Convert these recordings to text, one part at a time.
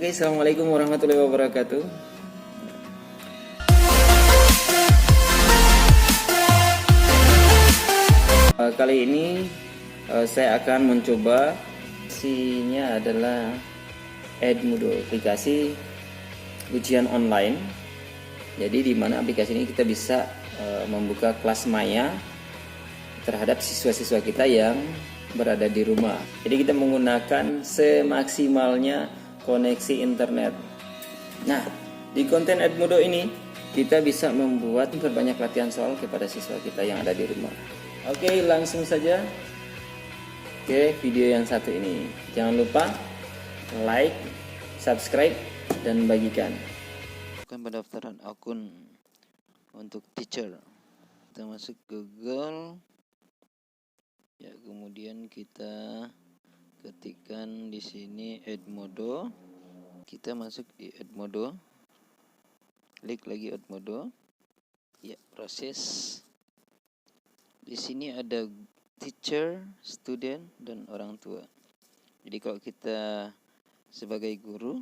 Oke, assalamualaikum warahmatullahi wabarakatuh. Kali ini saya akan mencoba isinya adalah Edmodo, aplikasi ujian online. Jadi di mana aplikasi ini kita bisa membuka kelas maya terhadap siswa-siswa kita yang berada di rumah. Jadi kita menggunakan semaksimalnya koneksi internet. Nah, di konten Edmodo ini kita bisa membuat berbanyak latihan soal kepada siswa kita yang ada di rumah. Oke, langsung saja ke video yang satu ini. Jangan lupa like, subscribe, dan bagikan. Pendaftaran akun untuk teacher. Kita masuk Google. Ya, kemudian kita ketikkan di sini Edmodo. Kita masuk di Edmodo. Klik lagi Edmodo. Ya, proses. Di sini ada teacher, student, dan orang tua. Jadi kalau kita sebagai guru,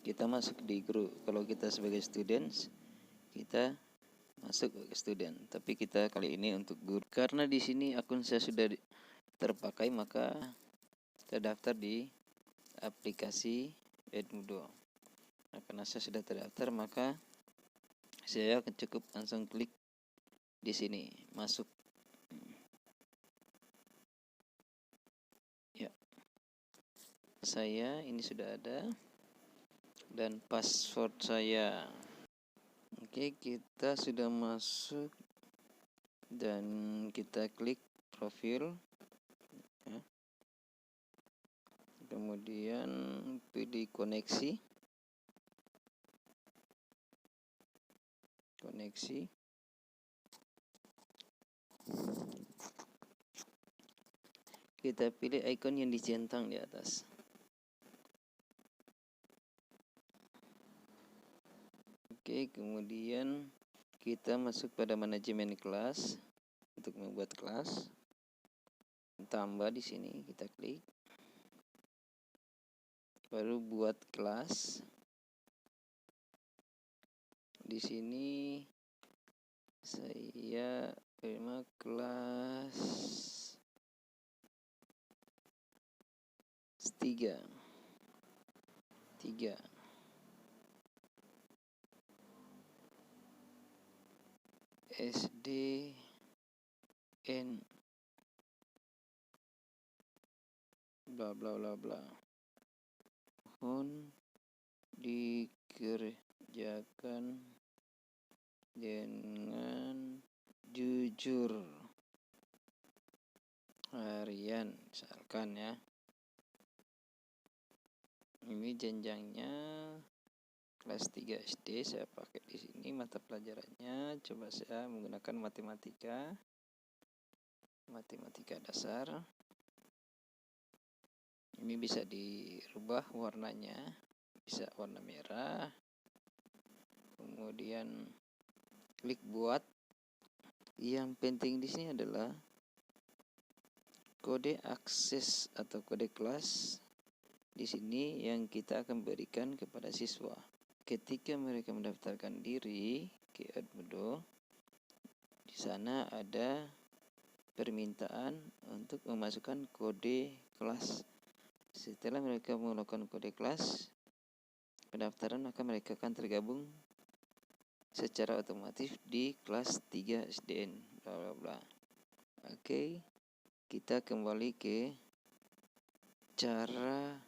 kita masuk di guru. Kalau kita sebagai students, kita masuk ke student. Tapi kita kali ini untuk guru. Karena di sini akun saya sudah terpakai, maka terdaftar di aplikasi Edmodo. Nah, karena saya sudah terdaftar, maka saya akan cukup langsung klik di sini, masuk. Ya, saya ini sudah ada dan password saya. Oke, kita sudah masuk dan kita klik profil. Ya. Kemudian pilih koneksi. Kita pilih icon yang dicentang di atas. Oke, kemudian kita masuk pada manajemen kelas untuk membuat kelas. Tambah di sini kita klik. Baru buat kelas. Di sini saya terima kelas 3. SD N bla bla bla bla. Mohon dikerjakan dengan jujur. Harian misalkan ya. Ini jenjangnya kelas 3 SD, saya pakai di sini mata pelajarannya. Coba saya menggunakan matematika dasar. Ini bisa dirubah warnanya, bisa warna merah. Kemudian klik buat. Yang penting di sini adalah kode akses atau kode kelas. Di sini yang kita akan berikan kepada siswa. Ketika mereka mendaftarkan diri ke Edmodo, di sana ada permintaan untuk memasukkan kode kelas. Setelah mereka melakukan kode kelas pendaftaran, maka mereka akan tergabung secara otomatis di kelas 3 SDN bla bla bla. Oke, kita kembali ke cara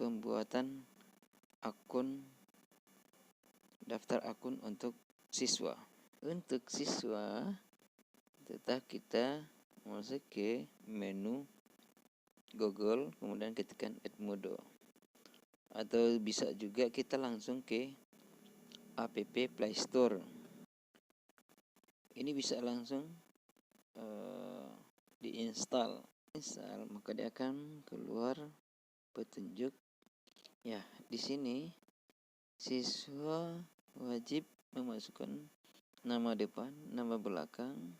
pembuatan akun, daftar akun untuk siswa. Untuk siswa, tetap kita masuk ke menu Google, kemudian ketikkan Edmodo. Atau bisa juga kita langsung ke app Play Store. Ini bisa langsung diinstal. Maka dia akan keluar petunjuk. Ya, di sini siswa wajib memasukkan nama depan, nama belakang,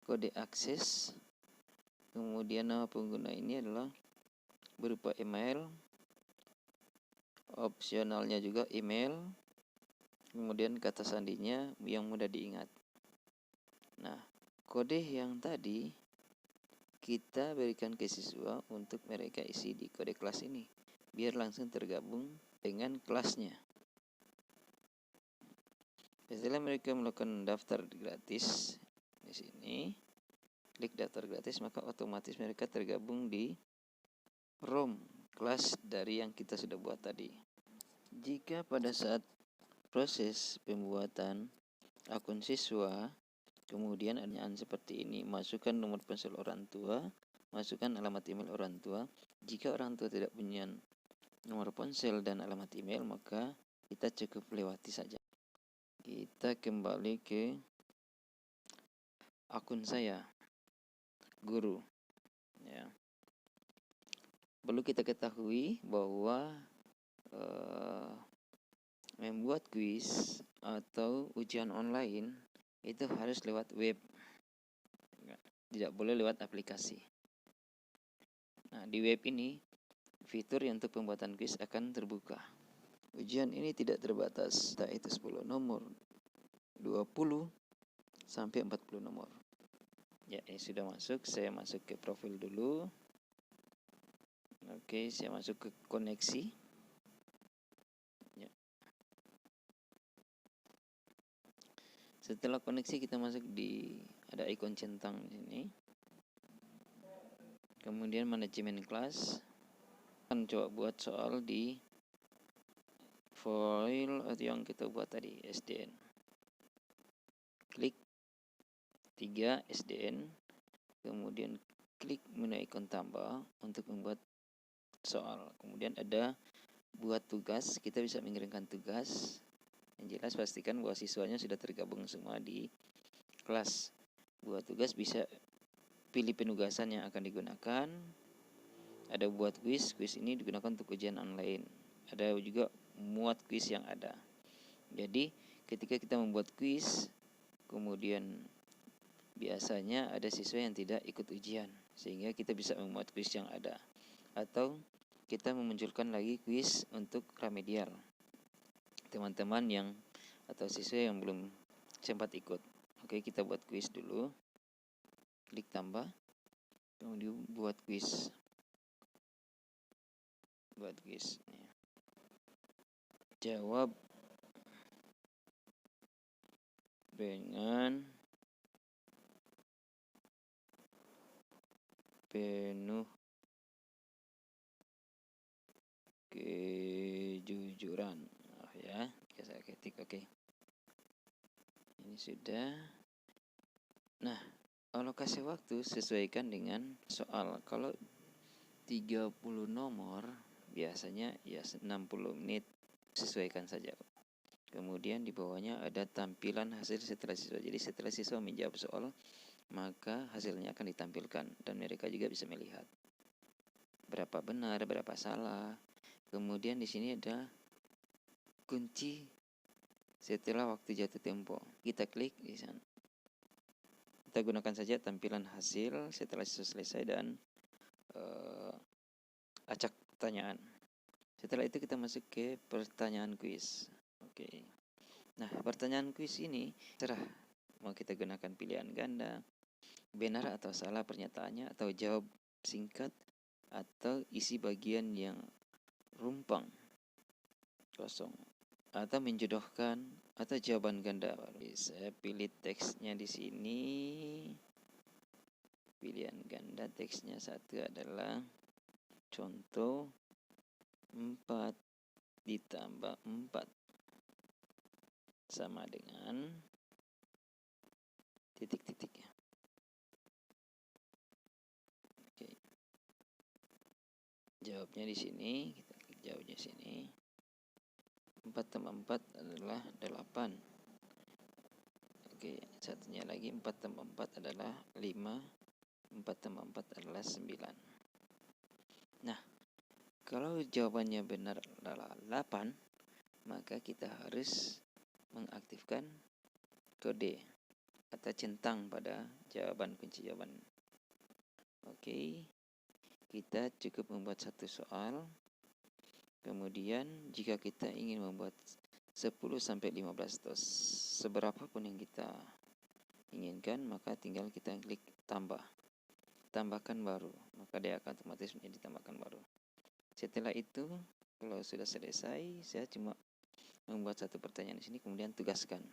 kode akses, kemudian nama pengguna ini adalah berupa email, Opsionalnya juga email, kemudian kata sandinya yang mudah diingat. Nah, kode yang tadi kita berikan ke siswa untuk mereka isi di kode kelas ini, biar langsung tergabung dengan kelasnya. Setelah mereka melakukan daftar gratis di sini, klik daftar gratis, maka otomatis mereka tergabung di room kelas dari yang kita sudah buat tadi. Jika pada saat proses pembuatan akun siswa, kemudian pertanyaan seperti ini, masukkan nomor ponsel orang tua, masukkan alamat email orang tua. Jika orang tua tidak punya nomor ponsel dan alamat email, maka kita cukup lewati saja. Kita kembali ke akun saya, guru. Ya. Perlu kita ketahui bahwa membuat kuis atau ujian online itu harus lewat web, tidak boleh lewat aplikasi. Nah, di web ini fitur untuk pembuatan kuis akan terbuka. Ujian ini tidak terbatas, yaitu 10 nomor, 20 sampai 40 nomor. Ya, ini sudah masuk. Saya masuk ke profil dulu. Oke, saya masuk ke koneksi. Ya. Setelah koneksi, kita masuk di ada ikon centang di sini. Kemudian manajemen kelas. Akan coba buat soal di file yang kita buat tadi, SDN. Klik 3 SDN, kemudian klik menu ikon tambah untuk membuat soal. Kemudian ada buat tugas, kita bisa mengirimkan tugas. Yang jelas pastikan bahwa siswanya sudah tergabung semua di kelas. Buat tugas bisa pilih penugasan yang akan digunakan. Ada buat kuis ini digunakan untuk ujian online. Ada juga muat kuis yang ada. Jadi ketika kita membuat kuis, kemudian biasanya ada siswa yang tidak ikut ujian, sehingga kita bisa memuat kuis yang ada. Atau kita memunculkan lagi kuis untuk remedial. Teman-teman yang atau siswa yang belum sempat ikut. Oke, kita buat kuis dulu. Klik tambah. Kemudian buat kuis. Buat kuis. Jawab dengan penuh kejujuran. Ya, saya ketik oke. Ini sudah. Nah, alokasi waktu sesuaikan dengan soal. Kalau 30 nomor biasanya ya 60 menit, sesuaikan saja. Kemudian di bawahnya ada tampilan hasil setelah siswa. Jadi setelah siswa menjawab soal, maka hasilnya akan ditampilkan dan mereka juga bisa melihat berapa benar, berapa salah. Kemudian di sini ada kunci setelah waktu jatuh tempo. Kita klik di sana. Kita gunakan saja tampilan hasil setelah siswa selesai dan acak pertanyaan. Setelah itu kita masuk ke pertanyaan kuis. Oke. Nah, pertanyaan kuis ini terserah mau kita gunakan pilihan ganda, benar atau salah pernyataannya, atau jawab singkat, atau isi bagian yang rumpang kosong, atau menjodohkan, atau jawaban ganda. Saya pilih teksnya di sini. Pilihan ganda teksnya satu adalah contoh 4 ditambah 4 sama dengan titik-titik ya. Oke. Jawabnya di sini, kita klik jawabnya sini. 4 tambah 4 adalah 8. Oke, satunya lagi 4 tambah 4 adalah 5. 4 tambah 4 adalah 9. Nah, kalau jawabannya benar adalah 8, maka kita harus mengaktifkan kode atau centang pada jawaban kunci jawaban. Oke, kita cukup membuat satu soal. Kemudian jika kita ingin membuat 10-15 tos, seberapapun yang kita inginkan, maka tinggal kita klik tambahkan baru, maka dia akan otomatis menjadi tambahkan baru. Setelah itu, kalau sudah selesai, saya cuma membuat satu pertanyaan di sini, kemudian tugaskan,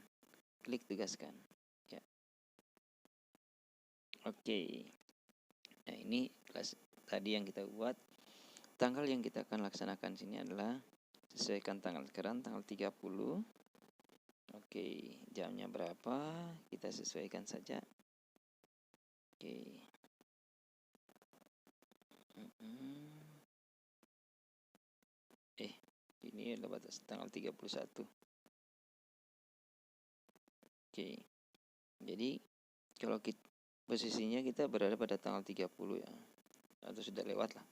klik tugaskan. Ya, oke. Nah, ini kelas tadi yang kita buat. Tanggal yang kita akan laksanakan sini adalah sesuaikan tanggal sekarang, tanggal 30. Oke, jamnya berapa? Kita sesuaikan saja. Oke. Ini adalah batas tanggal 31. Oke. Jadi, kalau posisinya kita berada pada tanggal 30 ya. Atau sudah lewat lah.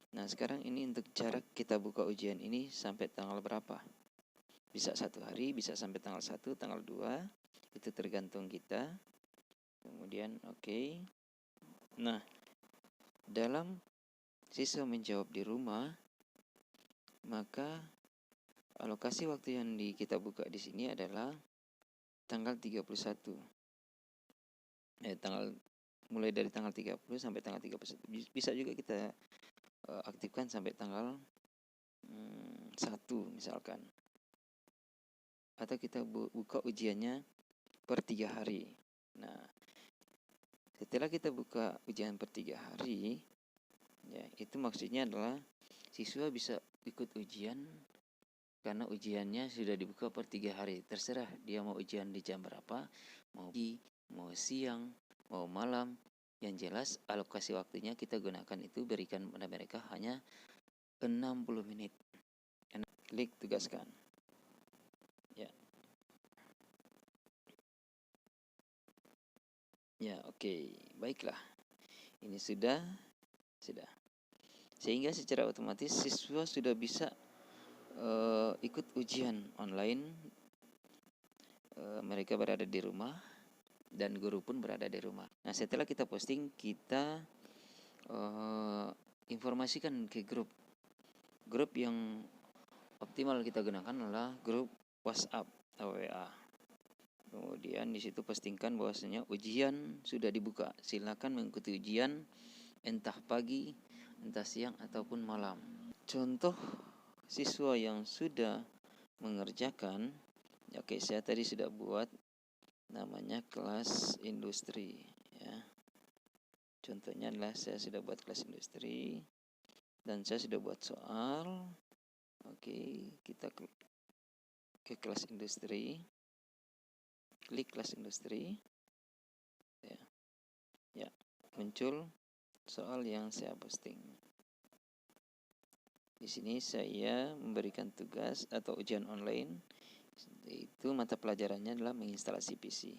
Nah, sekarang ini untuk jarak kita buka ujian ini sampai tanggal berapa? Bisa 1 hari, bisa sampai tanggal 1, tanggal 2. Itu tergantung kita. Kemudian, oke. Nah, dalam siswa menjawab di rumah, maka alokasi waktu yang kita buka di sini adalah tanggal 31. Mulai dari tanggal 30 sampai tanggal 31. Bisa juga kita aktifkan sampai tanggal 1 misalkan. Atau kita buka ujiannya per 3 hari. Nah, setelah kita buka ujian per 3 hari, ya, itu maksudnya adalah siswa bisa ikut ujian karena ujiannya sudah dibuka per 3 hari. Terserah dia mau ujian di jam berapa, mau pagi, mau siang, mau malam. Yang jelas alokasi waktunya kita gunakan itu berikan pada mereka hanya 60 menit. Klik tugaskan. Ya. Ya, oke. Baiklah. Ini sudah. Sehingga secara otomatis siswa sudah bisa ikut ujian online. Mereka berada di rumah dan guru pun berada di rumah. Nah, setelah kita posting, kita informasikan ke grup yang optimal kita gunakan adalah grup WhatsApp atau WA. Kemudian di situ postingkan bahwasanya ujian sudah dibuka. Silakan mengikuti ujian entah pagi, entah siang ataupun malam. Contoh siswa yang sudah mengerjakan, oke, saya tadi sudah buat namanya kelas industri ya. Contohnya adalah saya sudah buat kelas industri dan saya sudah buat soal. Oke, kita ke kelas industri. Klik kelas industri. Ya, muncul soal yang saya posting. Di sini saya memberikan tugas atau ujian online. Itu mata pelajarannya adalah menginstalasi PC.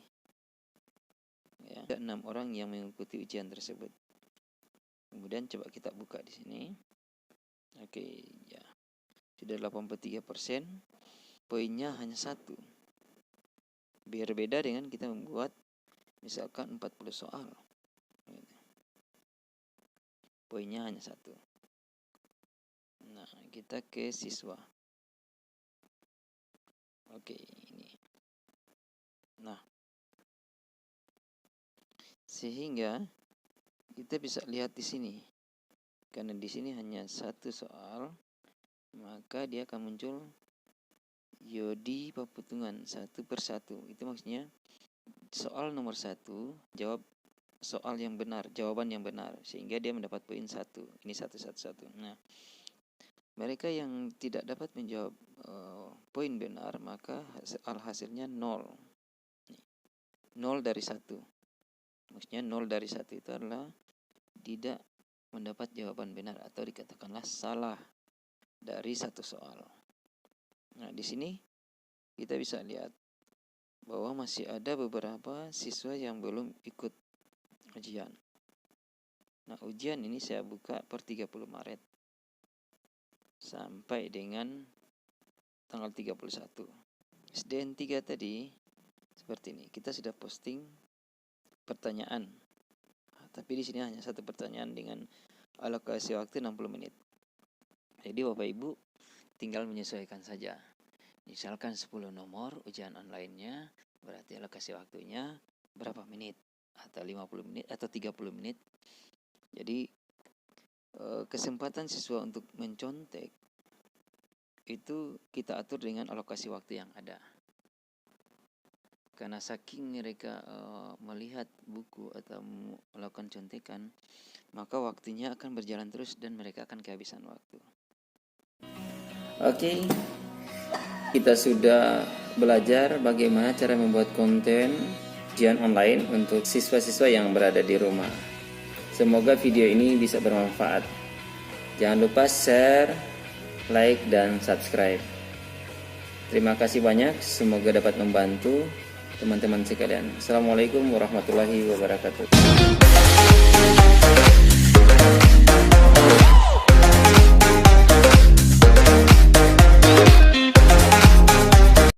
Ya, ada 6 orang yang mengikuti ujian tersebut. Kemudian coba kita buka di sini. Oke, ya. Sudah 83%. Poinnya hanya 1. Biar beda dengan kita membuat misalkan 40 soal. Poinnya hanya 1. Nah, kita ke siswa. Oke, ini. Nah, sehingga kita bisa lihat di sini. Karena di sini hanya 1 soal, maka dia akan muncul Yodi Paputungan 1 per 1. Itu maksudnya soal nomor 1 jawab soal yang benar, jawaban yang benar, sehingga dia mendapat poin 1. Ini 111. Nah, mereka yang tidak dapat menjawab poin benar, maka hasilnya 0. 0 dari 1. Maksudnya 0 dari 1 itu adalah tidak mendapat jawaban benar atau dikatakanlah salah dari 1 soal. Nah, di sini kita bisa lihat bahwa masih ada beberapa siswa yang belum ikut ujian. Nah, ujian ini saya buka per 30 Maret sampai dengan tanggal 31. SDN 3 tadi seperti ini. Kita sudah posting pertanyaan. Tapi di sini hanya 1 pertanyaan dengan alokasi waktu 60 menit. Jadi Bapak Ibu tinggal menyesuaikan saja. Misalkan 10 nomor ujian online-nya, berarti alokasi waktunya berapa menit, atau 50 menit atau 30 menit. Jadi kesempatan siswa untuk mencontek itu kita atur dengan alokasi waktu yang ada. Karena saking mereka melihat buku atau melakukan contekan, maka waktunya akan berjalan terus dan mereka akan kehabisan waktu. Oke, kita sudah belajar bagaimana cara membuat konten ujian online untuk siswa-siswa yang berada di rumah. Semoga video ini bisa bermanfaat. Jangan lupa share, like, dan subscribe. Terima kasih banyak, semoga dapat membantu teman-teman sekalian. Assalamualaikum warahmatullahi wabarakatuh.